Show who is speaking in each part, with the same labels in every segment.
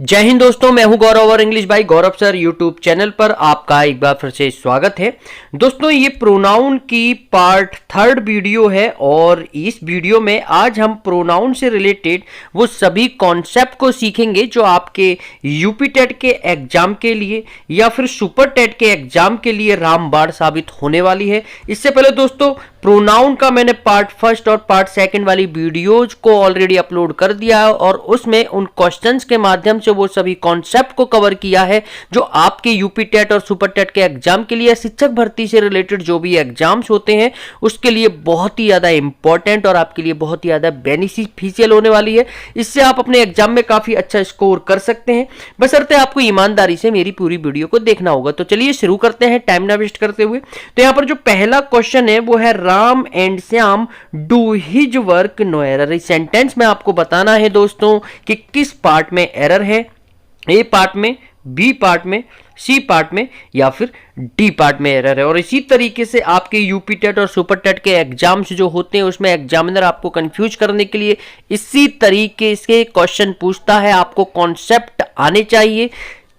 Speaker 1: जय हिंद दोस्तों, मैं हूं गौरव और इंग्लिश भाई गौरव सर यूट्यूब चैनल पर आपका एक बार फिर से स्वागत है। दोस्तों ये प्रोनाउन की पार्ट 3 वीडियो है और इस वीडियो में आज हम प्रोनाउन से रिलेटेड वो सभी कॉन्सेप्ट को सीखेंगे जो आपके यूपी टेट के एग्जाम के लिए या फिर सुपर टेट के एग्जाम के लिए रामबाण साबित होने वाली है। इससे पहले दोस्तों प्रोनाउन का मैंने पार्ट 1 और पार्ट 2 वाली वीडियोज को ऑलरेडी अपलोड कर दिया है और उसमें उन क्वेश्चंस के माध्यम से वो सभी कॉन्सेप्ट को कवर किया है जो आपके यूपी टेट और सुपर टेट के एग्जाम के लिए, शिक्षक भर्ती से रिलेटेड जो भी एग्जाम्स होते हैं उसके लिए बहुत ही ज्यादा इंपॉर्टेंट और आपके लिए बहुत ही ज्यादा बेनिफिशियल होने वाली है। इससे आप अपने एग्जाम में काफी अच्छा स्कोर कर सकते हैं, बशर्ते आपको ईमानदारी से मेरी पूरी वीडियो को देखना होगा। तो चलिए शुरू करते हैं टाइम ना वेस्ट करते हुए। तो यहाँ पर जो पहला क्वेश्चन है वो है Ram and Shyam do his work no error. इस सेंटेंस में आपको बताना है दोस्तों कि किस पार्ट में एरर है, ए पार्ट में, बी पार्ट में, सी पार्ट में या फिर डी पार्ट में एरर है। और इसी तरीके से आपके यूपी टेट और सुपर टेट के एग्जाम्स जो होते हैं उसमें एग्जामिनर आपको कंफ्यूज करने के लिए इसी तरीके से क्वेश्चन पूछता है। आपको कॉन्सेप्ट आने चाहिए।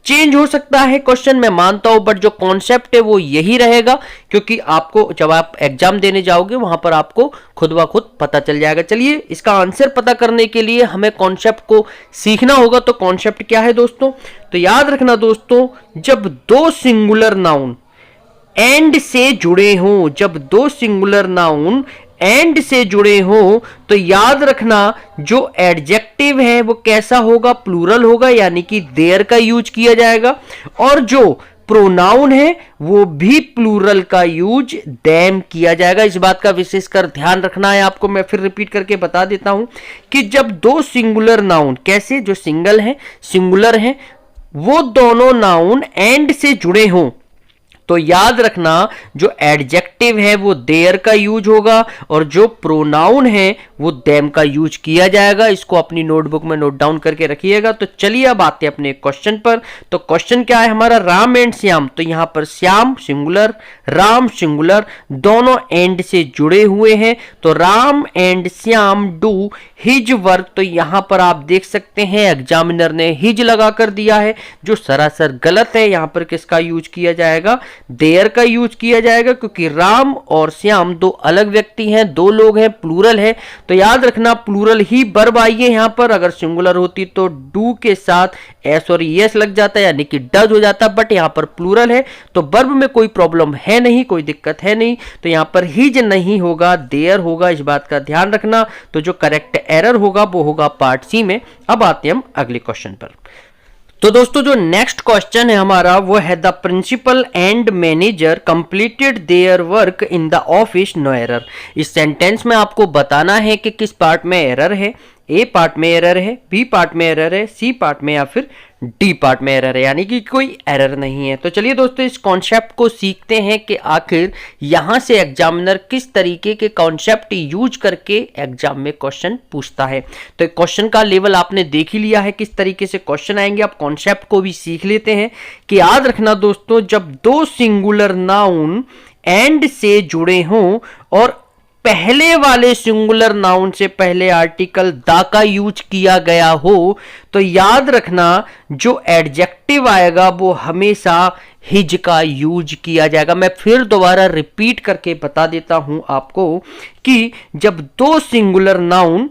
Speaker 1: चेंज हो सकता है क्वेश्चन, मैं मानता हूं, बट जो कॉन्सेप्ट है वो यही रहेगा क्योंकि आपको जब आप एग्जाम देने जाओगे वहां पर आपको खुद ब खुद पता चल जाएगा। चलिए इसका आंसर पता करने के लिए हमें कॉन्सेप्ट को सीखना होगा। तो कॉन्सेप्ट क्या है दोस्तों? तो याद रखना दोस्तों, जब दो सिंगुलर नाउन एंड से जुड़े हों, जब दो सिंगुलर नाउन एंड से जुड़े हों तो याद रखना जो एडजेक्टिव है वो कैसा होगा, प्लूरल होगा, यानी कि देयर का यूज किया जाएगा। और जो प्रोनाउन है वो भी प्लूरल का यूज देम किया जाएगा। इस बात का विशेषकर ध्यान रखना है आपको। मैं फिर रिपीट करके बता देता हूं कि जब दो सिंगुलर नाउन, कैसे, जो सिंगल है, सिंगुलर है, वो दोनों नाउन एंड से जुड़े हों तो याद रखना जो एडजेक्टिव है वो देयर का यूज होगा और जो प्रोनाउन है वो देम का यूज किया जाएगा। इसको अपनी नोटबुक में नोट डाउन करके रखिएगा। तो चलिए अब आते हैं अपने क्वेश्चन पर। तो क्वेश्चन क्या है हमारा? राम एंड श्याम। तो यहां पर श्याम सिंगुलर, राम सिंगुलर, दोनों एंड से जुड़े हुए हैं। तो Ram and Shyam do his work. तो यहां पर आप देख सकते हैं एग्जामिनर ने हिज लगा कर दिया है जो सरासर गलत है। यहां पर किसका यूज किया जाएगा? देयर का यूज किया जाएगा क्योंकि राम और श्याम दो अलग व्यक्ति हैं, दो लोग हैं, प्लूरल है। तो याद रखना प्लूरल ही वर्ब आई है यहां पर। अगर सिंगुलर होती तो डू के साथ एस और एस लग जाता है यानी कि डज हो जाता, बट यहां पर प्लूरल है तो वर्ब में कोई प्रॉब्लम है नहीं, कोई दिक्कत है नहीं। तो यहां पर हिज नहीं होगा, देयर होगा, इस बात का ध्यान रखना। तो जो करेक्ट एरर होगा वो होगा पार्ट सी में। अब आते हैं हम अगले क्वेश्चन पर। तो दोस्तों जो नेक्स्ट क्वेश्चन है हमारा वो है the principal and manager completed their work in the office no error. इस सेंटेंस में आपको बताना है कि किस पार्ट में एरर है। ए पार्ट में एरर है, बी पार्ट में एरर है, सी पार्ट में या फिर डी पार्ट में एरर है, यानी कि कोई एरर नहीं है। तो चलिए दोस्तों इस कॉन्सेप्ट को सीखते हैं कि आखिर यहां से एग्जामिनर किस तरीके के कॉन्सेप्ट यूज करके एग्जाम में क्वेश्चन पूछता है। तो क्वेश्चन का लेवल आपने देख ही लिया है किस तरीके से क्वेश्चन आएंगे। आप कॉन्सेप्ट को भी सीख लेते हैं कि याद रखना दोस्तों, जब दो सिंगुलर नाउन एंड से जुड़े हों और पहले वाले सिंगुलर नाउन से पहले आर्टिकल द का यूज किया गया हो तो याद रखना जो एडजेक्टिव आएगा वो हमेशा हिज का यूज किया जाएगा। मैं फिर दोबारा रिपीट करके बता देता हूं आपको कि जब दो सिंगुलर नाउन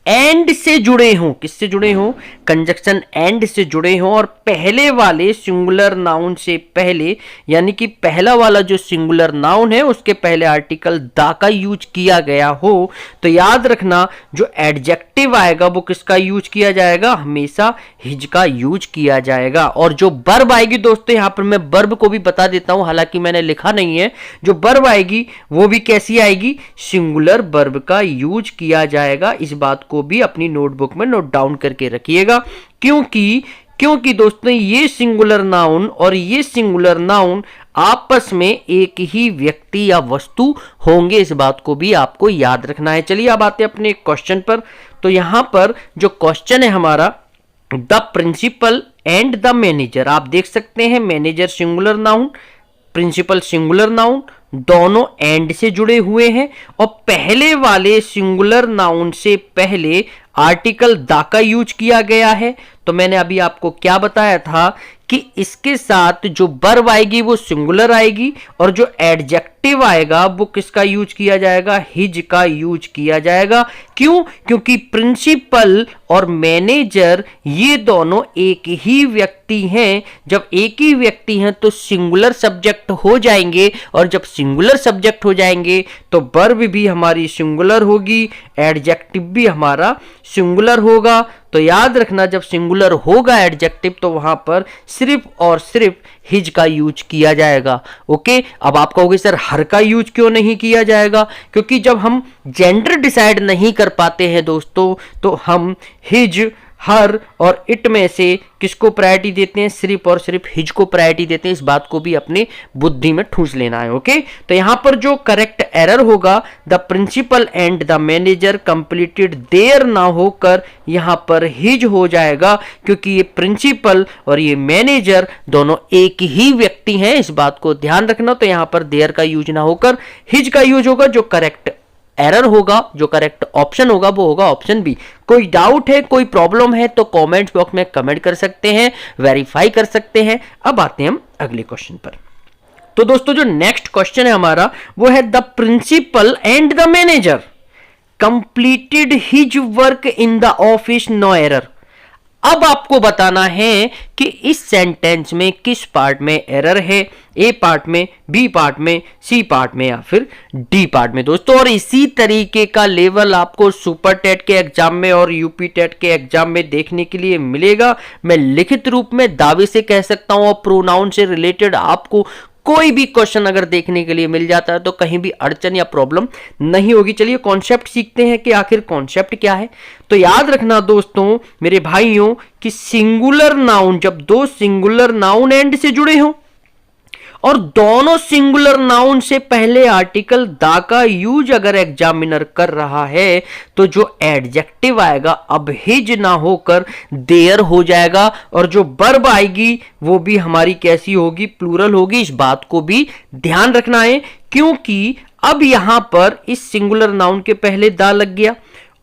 Speaker 1: एंड से जुड़े हों, किससे जुड़े हों? कंजक्शन एंड से जुड़े हों और पहले वाले सिंगुलर नाउन से पहले, यानी कि पहला वाला जो सिंगुलर नाउन है उसके पहले आर्टिकल द का यूज किया गया हो तो याद रखना जो एडजेक्टिव आएगा वो किसका यूज किया जाएगा? हमेशा हिज का यूज किया जाएगा। और जो वर्ब आएगी दोस्तों, यहां पर मैं वर्ब को भी बता देता हूं, हालांकि मैंने लिखा नहीं है। जो वर्ब आएगी वो भी कैसी आएगी? सिंगुलर वर्ब का यूज किया जाएगा। इस बात को भी अपनी नोटबुक में नोट डाउन करके रखिएगा क्योंकि दोस्तों ये सिंगुलर नाउन और ये सिंगुलर नाउन आपस में एक ही व्यक्ति या वस्तु होंगे। इस बात को भी आपको याद रखना है। चलिए अब आते हैं अपने क्वेश्चन पर। तो यहां पर जो क्वेश्चन है हमारा the principal and the manager, आप देख सकते हैं manager singular noun, principal singular noun, दोनों एंड से जुड़े हुए हैं और पहले वाले सिंगुलर नाउन से पहले आर्टिकल द का यूज किया गया है। तो मैंने अभी आपको क्या बताया था कि इसके साथ जो वर्ब आएगी वो सिंगुलर आएगी और जो एडजेक्टिव आएगा वो किसका यूज किया जाएगा, हिज का यूज किया जाएगा। क्यों? क्योंकि प्रिंसिपल और मैनेजर ये दोनों एक ही व्यक्ति हैं। जब एक ही व्यक्ति हैं तो सिंगुलर सब्जेक्ट हो जाएंगे और जब सिंगुलर सब्जेक्ट हो जाएंगे तो वर्ब भी हमारी सिंगुलर होगी, एडजेक्टिव भी हमारा सिंगुलर होगा। तो याद रखना, जब सिंगुलर होगा एडजेक्टिव तो वहां पर सिर्फ और सिर्फ हिज का यूज किया जाएगा। ओके, अब आप कहोगे सर हर का यूज क्यों नहीं किया जाएगा? क्योंकि जब हम जेंडर डिसाइड नहीं कर पाते हैं दोस्तों तो हम हिज, हर और इट में से किसको प्रायोरिटी देते हैं? सिर्फ और सिर्फ हिज को प्रायोरिटी देते हैं। इस बात को भी अपने बुद्धि में ठूंस लेना है। ओके, तो यहां पर जो करेक्ट एरर होगा, the principal and the manager completed their ना होकर यहां पर हिज हो जाएगा, क्योंकि ये प्रिंसिपल और ये मैनेजर दोनों एक ही व्यक्ति हैं। इस बात को ध्यान रखना। तो यहां पर देयर का यूज ना होकर हिज का यूज होगा। जो करेक्ट एरर होगा, जो करेक्ट ऑप्शन होगा वो होगा ऑप्शन बी। कोई डाउट है, कोई प्रॉब्लम है तो कमेंट बॉक्स में कमेंट कर सकते हैं, वेरीफाई कर सकते हैं। अब आते हैं हम अगले क्वेश्चन पर। तो दोस्तों जो नेक्स्ट क्वेश्चन है हमारा वो है the principal and the manager completed his work in the office, no error. अब आपको बताना है कि इस सेंटेंस में किस पार्ट में एरर है, ए पार्ट में, बी पार्ट में, सी पार्ट में या फिर डी पार्ट में दोस्तों। और इसी तरीके का लेवल आपको सुपर टेट के एग्जाम में और यूपी टेट के एग्जाम में देखने के लिए मिलेगा। मैं लिखित रूप में दावे से कह सकता हूं और प्रोनाउन से रिलेटेड आपको कोई भी क्वेश्चन अगर देखने के लिए मिल जाता है तो कहीं भी अड़चन या प्रॉब्लम नहीं होगी। चलिए कॉन्सेप्ट सीखते हैं कि आखिर कॉन्सेप्ट क्या है। तो याद रखना दोस्तों मेरे भाइयों कि सिंगुलर नाउन, जब दो सिंगुलर नाउन एंड से जुड़े हों और दोनों सिंगुलर नाउन से पहले आर्टिकल द का यूज अगर एग्जामिनर कर रहा है तो जो एडजेक्टिव आएगा अब हिज ना होकर देयर हो जाएगा और जो वर्ब आएगी वो भी हमारी कैसी होगी, प्लूरल होगी। इस बात को भी ध्यान रखना है क्योंकि अब यहां पर इस सिंगुलर नाउन के पहले द लग गया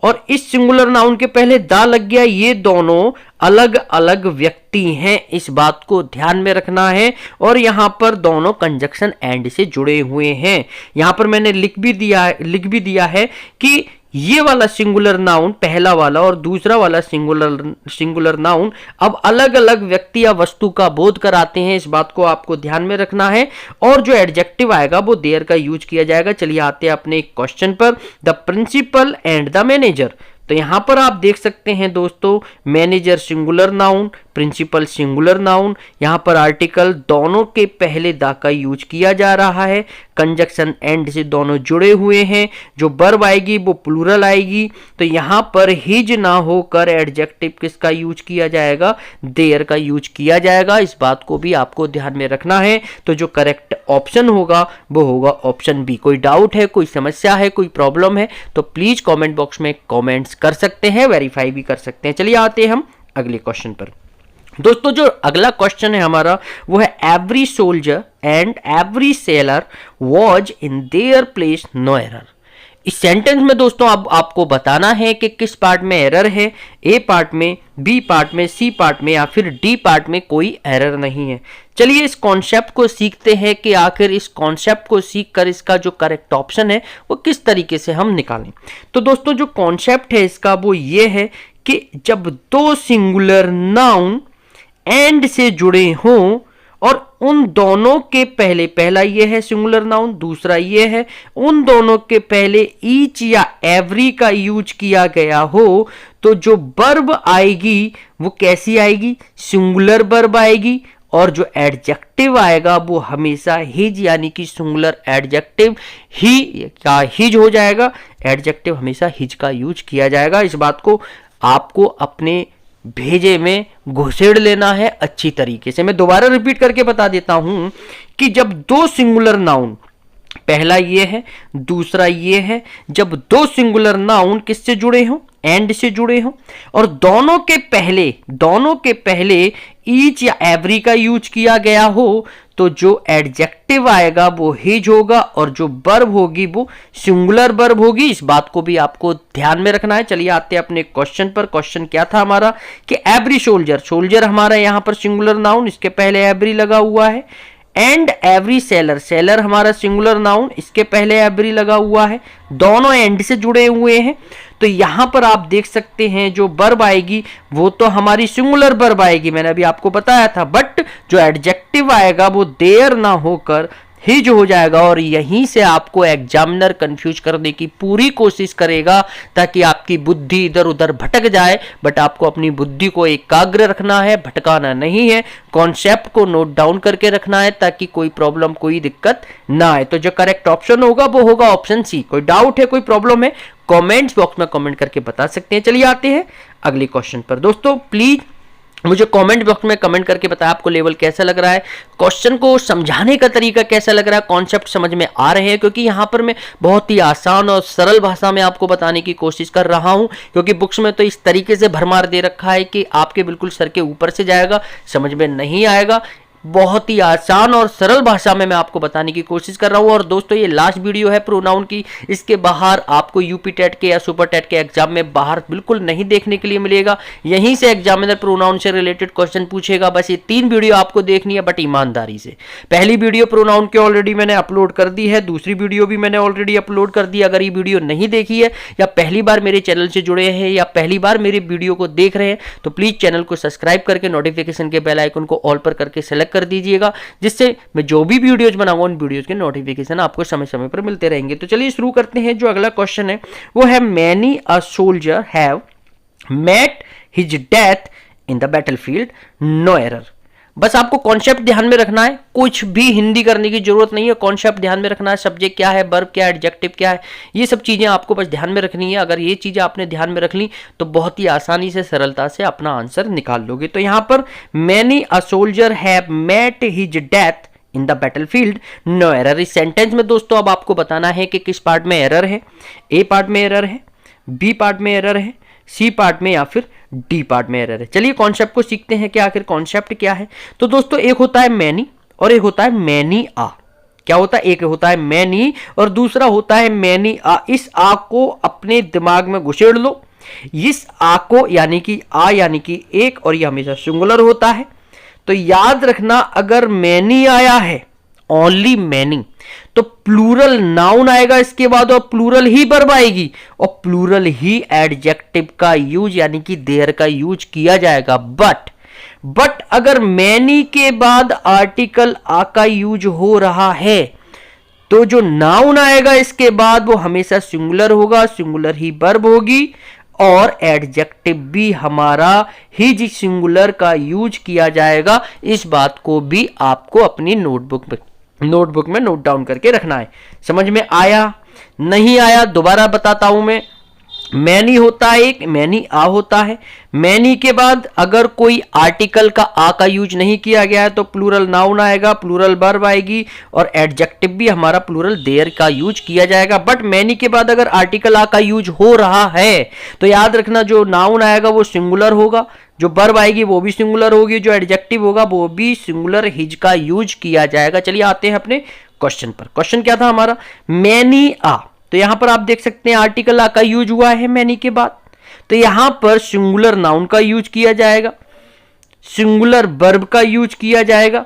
Speaker 1: और इस सिंगुलर नाउन के पहले द लग गया। ये दोनों अलग अलग व्यक्ति हैं, इस बात को ध्यान में रखना है। और यहां पर दोनों कंजक्शन एंड से जुड़े हुए हैं। यहां पर मैंने लिख भी दिया है कि ये वाला सिंगुलर नाउन पहला वाला और दूसरा वाला सिंगुलर नाउन अब अलग अलग व्यक्ति या वस्तु का बोध कराते हैं। इस बात को आपको ध्यान में रखना है। और जो एडजेक्टिव आएगा वो देयर का यूज किया जाएगा। चलिए आते हैं अपने क्वेश्चन पर, the principal and the manager. तो यहां पर आप देख सकते हैं दोस्तों manager singular noun, principal singular noun. यहां पर आर्टिकल दोनों के पहले द का यूज किया जा रहा है, कंजक्शन एंड से दोनों जुड़े हुए हैं। जो वर्ब आएगी वो प्लूरल आएगी। तो यहां पर हिज ना होकर एडजेक्टिव किसका यूज किया जाएगा, देयर का यूज किया जाएगा। इस बात को भी आपको ध्यान में रखना है। तो जो करेक्ट ऑप्शन होगा वो होगा ऑप्शन बी। कोई डाउट है, कोई समस्या है, कोई प्रॉब्लम है तो प्लीज कमेंट बॉक्स में कमेंट्स कर सकते हैं, वेरीफाई भी कर सकते हैं। चलिए आते हैं हम अगले क्वेश्चन पर। दोस्तों जो अगला क्वेश्चन है हमारा वो है every soldier and every sailor was in their place, no error. इस सेंटेंस में दोस्तों अब आपको बताना है कि किस पार्ट में एरर है, ए पार्ट में, बी पार्ट में, सी पार्ट में या फिर डी पार्ट में कोई एरर नहीं है। चलिए इस कॉन्सेप्ट को सीखते हैं कि आखिर इस कॉन्सेप्ट को सीखकर इसका जो करेक्ट ऑप्शन है वो किस तरीके से हम निकालें। तो दोस्तों जो कॉन्सेप्ट है इसका वो ये है कि जब दो सिंगुलर नाउन एंड से जुड़े हों और उन दोनों के पहले, पहला ये है सिंगुलर नाउन, दूसरा ये है, उन दोनों के पहले ईच या एवरी का यूज किया गया हो तो जो वर्ब आएगी वो कैसी आएगी, सिंगुलर वर्ब आएगी। और जो एडजेक्टिव आएगा वो हमेशा हिज यानी कि सिंगुलर एडजेक्टिव ही क्या हिज हो जाएगा। एडजेक्टिव हमेशा हिज का यूज किया जाएगा। इस बात को आपको अपने भेजे में घुसेड़ लेना है अच्छी तरीके से। मैं दोबारा रिपीट करके बता देता हूं कि जब दो सिंगुलर नाउन, पहला ये है दूसरा ये है, जब दो सिंगुलर नाउन किससे जुड़े हों, एंड से जुड़े हों और दोनों के पहले ईच या एवरी का यूज किया गया हो तो जो एडजेक्टिव आएगा वो हिज होगा और जो वर्ब होगी वो सिंगुलर वर्ब होगी। इस बात को भी आपको ध्यान में रखना है। चलिए आते हैं अपने क्वेश्चन पर। क्वेश्चन क्या था हमारा कि एवरी सोल्जर, सोल्जर हमारा यहां पर सिंगुलर नाउन, इसके पहले एवरी लगा हुआ है। एंड एवरी सेलर, सेलर हमारा सिंगुलर नाउन, इसके पहले एवरी लगा हुआ है, दोनों एंड से जुड़े हुए हैं। तो यहां पर आप देख सकते हैं जो वर्ब आएगी वो तो हमारी सिंगुलर वर्ब आएगी, मैंने अभी आपको बताया था, बट जो एडजेक्टिव आएगा वो देयर ना होकर हिज हो जाएगा। और यहीं से आपको एग्जामिनर कंफ्यूज करने की पूरी कोशिश करेगा ताकि आपकी बुद्धि इधर उधर भटक जाए, बट आपको अपनी बुद्धि को एकाग्र रखना है, भटकाना नहीं है, कॉन्सेप्ट को नोट डाउन करके रखना है ताकि कोई प्रॉब्लम, कोई दिक्कत ना आए। तो जो करेक्ट ऑप्शन होगा वो होगा ऑप्शन सी। कोई डाउट है, कोई प्रॉब्लम है, कमेंट्स बॉक्स में कमेंट करके बता सकते हैं। चलिए आते हैं अगले क्वेश्चन पर। दोस्तों प्लीज मुझे कमेंट बॉक्स में कमेंट करके बताएं आपको लेवल कैसा लग रहा है, क्वेश्चन को समझाने का तरीका कैसा लग रहा है, कॉन्सेप्ट समझ में आ रहे हैं, क्योंकि यहां पर मैं बहुत ही आसान और सरल भाषा में आपको बताने की कोशिश कर रहा हूं, क्योंकि बुक्स में तो इस तरीके से भरमार दे रखा है कि आपके बिल्कुल सर के ऊपर से जाएगा, समझ में नहीं आएगा। बहुत ही आसान और सरल भाषा में मैं आपको बताने की कोशिश कर रहा हूं। और दोस्तों ये लास्ट वीडियो है प्रोनाउन की, इसके बाहर आपको यूपी टेट के या सुपर टेट के एग्जाम में बाहर बिल्कुल नहीं देखने के लिए मिलेगा। यहीं से एग्जामिनर प्रोनाउन से रिलेटेड क्वेश्चन पूछेगा। बस ये 3 वीडियो आपको देखनी है, बट ईमानदारी से। पहली वीडियो प्रोनाउन की ऑलरेडी मैंने अपलोड कर दी है, दूसरी वीडियो भी मैंने ऑलरेडी अपलोड कर दी। अगर ये वीडियो नहीं देखी है या पहली बार मेरे चैनल से जुड़े हैं या पहली बार मेरी वीडियो को देख रहे हैं तो प्लीज चैनल को सब्सक्राइब करके नोटिफिकेशन के बेल आइकन को ऑल पर करके सेलेक्ट कर दीजिएगा, जिससे मैं जो भी वीडियोज बनाऊंगा उन वीडियोज के नोटिफिकेशन आपको समय समय पर मिलते रहेंगे। तो चलिए शुरू करते हैं। जो अगला क्वेश्चन है वो है many a soldier have met his death in the battlefield, no error. बस आपको कॉन्सेप्ट ध्यान में रखना है, कुछ भी हिंदी करने की जरूरत नहीं है, कॉन्सेप्ट ध्यान में रखना है। सब्जेक्ट क्या है, वर्ब क्या है, एडजेक्टिव क्या है, ये सब चीजें आपको बस ध्यान में रखनी है। अगर ये चीजें आपने ध्यान में रख ली तो बहुत ही आसानी से, सरलता से अपना आंसर निकाल लोगे। तो यहां पर many a soldier have met his death in the battlefield, no error. इस सेंटेंस में दोस्तों अब आपको बताना है कि किस पार्ट में एरर है। ए पार्ट में एरर है, बी पार्ट में एरर है, सी पार्ट में या फिर डी पार्ट में एरर है। चलिए कॉन्सेप्ट को सीखते हैं कि आखिर कॉन्सेप्ट क्या है। तो दोस्तों एक होता है मैनी और एक होता है मैनी आ। क्या होता है, एक होता है मैनी और दूसरा होता है मैनी आ। इस आ को अपने दिमाग में घुसेड़ लो। इस आ को यानी कि आ यानी कि एक, और ये हमेशा सिंगुलर होता है। तो याद रखना अगर मैनी आया है, ओनली मैनी, तो प्लूरल नाउन आएगा इसके बाद और प्लूरल ही वर्ब आएगी और प्लूरल ही एडजेक्टिव का यूज यानी कि देयर का यूज किया जाएगा। बट अगर मैनी के बाद आर्टिकल आ का यूज हो रहा है तो जो नाउन आएगा इसके बाद वो हमेशा सिंगुलर होगा, सिंगुलर ही वर्ब होगी और एडजेक्टिव भी हमारा हिज सिंगुलर का यूज किया जाएगा। इस बात को भी आपको अपनी नोटबुक में नोट डाउन करके रखना है। समझ में आया, नहीं आया दोबारा बताता हूं मैं। मैनी होता है एक, मैनी आ होता है। मैनी के बाद अगर कोई आर्टिकल का आ का यूज नहीं किया गया है तो प्लूरल नाउन आएगा, प्लूरल वर्ब आएगी और एडजेक्टिव भी हमारा प्लूरल देयर का यूज किया जाएगा। बट मैनी के बाद अगर आर्टिकल आ का यूज हो रहा है तो याद रखना जो नाउन आएगा वो सिंगुलर होगा, जो वर्ब आएगी वो भी सिंगुलर होगी, जो एडजेक्टिव होगा वो भी सिंगुलर हिज का यूज किया जाएगा। चलिए आते हैं अपने क्वेश्चन पर। क्वेश्चन क्या था हमारा, मैनी आ। तो यहां पर आप देख सकते हैं आर्टिकल आ का यूज हुआ है मैनी के बाद, तो यहां पर सिंगुलर नाउन का यूज किया जाएगा, सिंगुलर वर्ब का यूज किया जाएगा।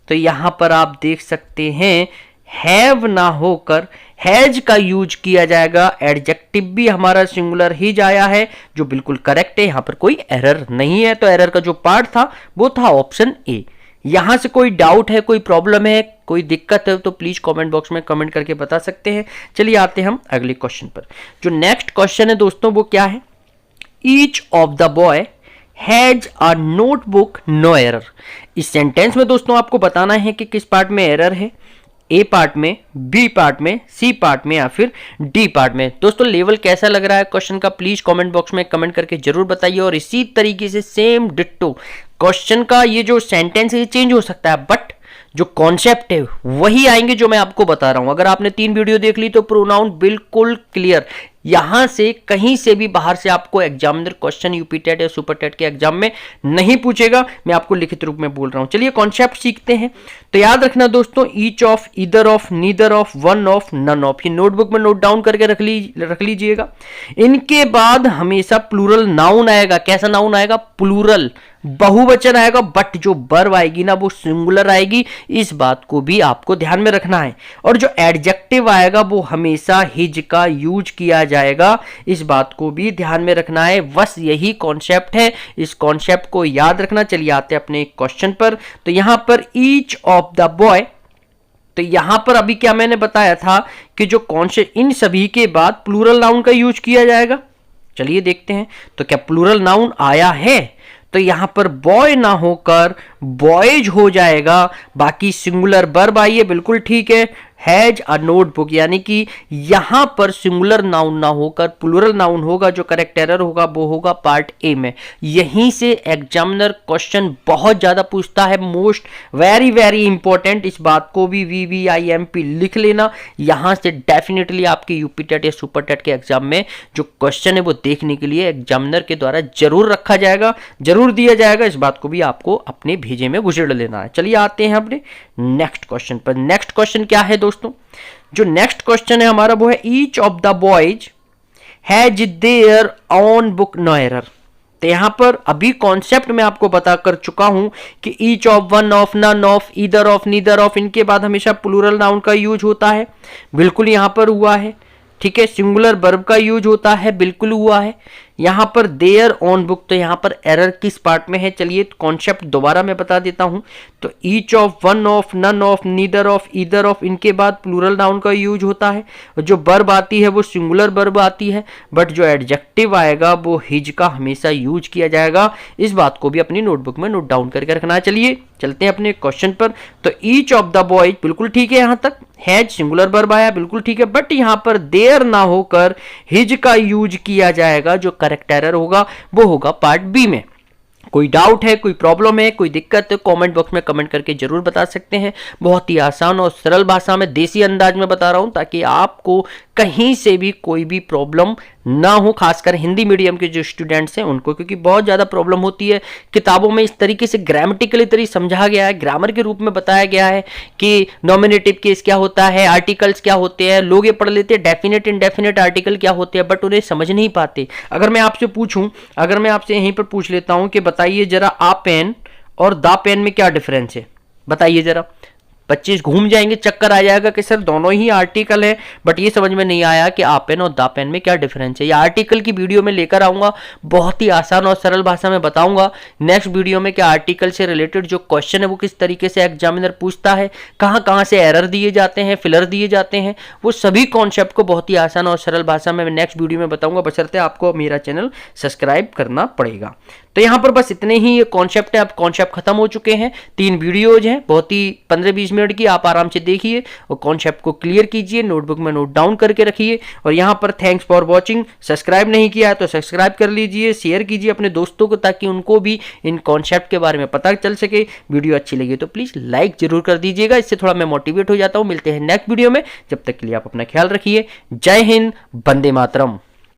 Speaker 1: तो यहां पर आप देख सकते हैं हैव ना होकर हैज का यूज किया जाएगा। एडजेक्टिव भी हमारा सिंगुलर हिज आया है जो बिल्कुल करेक्ट है, यहां पर कोई एरर नहीं है। तो एरर का जो पार्ट था वो था ऑप्शन ए। यहां से कोई डाउट है, कोई प्रॉब्लम है, कोई दिक्कत है तो प्लीज कमेंट बॉक्स में कमेंट करके बता सकते हैं। चलिए आते हैं हम अगले क्वेश्चन पर। जो नेक्स्ट क्वेश्चन है दोस्तों वो क्या है, each of the boy has a notebook, no error. इस सेंटेंस में दोस्तों आपको बताना है कि किस पार्ट में एरर है, ए पार्ट में, बी पार्ट में, सी पार्ट में या फिर डी पार्ट में। दोस्तों लेवल कैसा लग रहा है क्वेश्चन का प्लीज कमेंट बॉक्स में कमेंट करके जरूर बताइए। और इसी तरीके से सेम डिट्टो क्वेश्चन का ये जो सेंटेंस है ये चेंज हो सकता है, बट जो कॉन्सेप्ट है वही आएंगे जो मैं आपको बता रहा हूं। अगर आपने 3 वीडियो देख ली तो प्रोनाउन बिल्कुल क्लियर, यहां से कहीं से भी बाहर से आपको एग्जामिनर क्वेश्चन यूपी टेट या सुपर टेट के एग्जाम में नहीं पूछेगा, मैं आपको लिखित रूप में बोल रहा हूं। चलिए कॉन्सेप्ट सीखते हैं। तो याद रखना दोस्तों, each of, either of, neither of, one of, none of, ये नोटबुक में नोट डाउन करके रख लीजिएगा। इनके बाद हमेशा प्लूरल नाउन आएगा। कैसा नाउन आएगा? प्लूरल, बहुवचन आएगा, बट जो वर्ब आएगी ना वो सिंगुलर आएगी, इस बात को भी आपको ध्यान में रखना है। और जो एडजेक्टिव आएगा वो हमेशा हिज का यूज किया जाएगा, इस बात को भी ध्यान में रखना है। बस यही कॉन्सेप्ट है, इस कॉन्सेप्ट को याद रखना। चलिए आते हैं अपने क्वेश्चन पर। तो यहां पर ईच ऑफ द बॉय, तो यहां पर अभी क्या मैंने बताया था कि जो कॉन्सेप्ट, इन सभी के बाद प्लूरल नाउन का यूज किया जाएगा। चलिए देखते हैं, तो क्या प्लूरल नाउन आया है? तो यहां पर बॉय ना होकर बॉयज हो जाएगा। बाकी सिंगुलर वर्ब आई है, बिल्कुल ठीक है, हैज अ नोटबुक, यानी कि यहां पर सिंगुलर नाउन ना होकर प्लूरल नाउन होगा। जो करेक्ट एरर होगा वो होगा पार्ट ए में। यहीं से एग्जामिनर क्वेश्चन बहुत ज्यादा पूछता है, मोस्ट वेरी वेरी इंपॉर्टेंट। इस बात को भी VVIMP लिख लेना। यहां से डेफिनेटली आपके यूपी टेट या सुपर टेट के एग्जाम में जो क्वेश्चन है वो देखने के लिए एग्जामिनर के द्वारा जरूर रखा जाएगा, जरूर दिया जाएगा। इस बात को भी आपको अपने भेजे में गुजर लेना है। चलिए आते हैं अपने नेक्स्ट क्वेश्चन पर। नेक्स्ट क्वेश्चन क्या है दोस्तों? जो नेक्स्ट क्वेश्चन है हमारा वो है each of the boys has their own book no error. तो यहां पर अभी कॉन्सेप्ट में आपको बता कर चुका हूं कि each of, one of, none of, either of, neither of, इनके बाद हमेशा प्लूरल नाउन का यूज होता है, बिल्कुल यहां पर हुआ है। ठीक है, सिंगुलर वर्ब का यूज होता है, बिल्कुल हुआ है। यहां पर देयर ऑन बुक, तो यहां पर एरर किस पार्ट में है? चलिए कॉन्सेप्ट दोबारा मैं बता देता हूं। तो each of, one of, none of, neither of, either of, इनके बाद प्लूरल नाउन का यूज होता है। जो वर्ब आती है वो सिंगुलर वर्ब आती है, बट जो एडजेक्टिव आएगा वो हिज का हमेशा यूज किया जाएगा। इस बात को भी अपनी नोटबुक में नोट डाउन करके रखना है। चलिए चलते हैं अपने क्वेश्चन पर। तो ईच ऑफ द बॉयज, बिल्कुल ठीक है, यहां तक हैज सिंगुलर वर्ब आया, बिल्कुल ठीक है, बट यहां पर देयर ना होकर हिज का यूज किया जाएगा। जो करेक्ट एरर होगा वो होगा पार्ट बी में। कोई डाउट है, कोई प्रॉब्लम है, कोई दिक्कत है, कमेंट बॉक्स में कमेंट करके जरूर बता सकते हैं। बहुत ही आसान और सरल भाषा में, देसी अंदाज में बता रहा हूं ताकि आपको कहीं से भी कोई भी प्रॉब्लम ना हो, खासकर हिंदी मीडियम के जो स्टूडेंट्स हैं उनको, क्योंकि बहुत ज़्यादा प्रॉब्लम होती है। किताबों में इस तरीके से ग्रामेटिकली तरीके समझा गया है, ग्रामर के रूप में बताया गया है कि नॉमिनेटिव केस क्या होता है, आर्टिकल्स क्या होते हैं। लोग ये पढ़ लेते हैं डेफिनेट इंडेफिनेट आर्टिकल क्या होते हैं, बट उन्हें समझ नहीं पाते। अगर मैं आपसे पूछूं, अगर मैं आपसे यहीं पर पूछ लेता हूं कि बताइए जरा आ पेन और द पेन में क्या डिफरेंस है, बताइए जरा। 25 घूम जाएंगे, चक्कर आ जाएगा कि सर दोनों ही आर्टिकल है, बट ये समझ में नहीं आया कि आ पेन और दा पेन में क्या डिफरेंस है। ये आर्टिकल की वीडियो में लेकर आऊंगा, बहुत ही आसान और सरल भाषा में बताऊंगा। नेक्स्ट वीडियो में क्या आर्टिकल से रिलेटेड जो क्वेश्चन है वो किस तरीके से एग्जामिनर पूछता है, कहाँ कहाँ से एरर दिए जाते हैं, फिलर दिए जाते हैं, वो सभी कॉन्सेप्ट को बहुत ही आसान और सरल भाषा में नेक्स्ट वीडियो में बताऊंगा। बशर्ते आपको मेरा चैनल सब्सक्राइब करना पड़ेगा। तो यहाँ पर बस इतने ही ये कॉन्सेप्ट है। अब कॉन्सेप्ट खत्म हो चुके हैं, 3 वीडियोज हैं, बहुत ही 15-20 मिनट की, आप आराम से देखिए और कॉन्सेप्ट को क्लियर कीजिए, नोटबुक में नोट डाउन करके रखिए। और यहाँ पर थैंक्स फॉर वॉचिंग। सब्सक्राइब नहीं किया है तो सब्सक्राइब कर लीजिए, शेयर कीजिए अपने दोस्तों को ताकि उनको भी इन कॉन्सेप्ट के बारे में पता चल सके। वीडियो अच्छी लगी तो प्लीज़ लाइक जरूर कर दीजिएगा, इससे थोड़ा मैं मोटिवेट हो जाता हूँ। मिलते हैं नेक्स्ट वीडियो में, जब तक के लिए आप अपना ख्याल रखिए। जय हिंद, वंदे मातरम।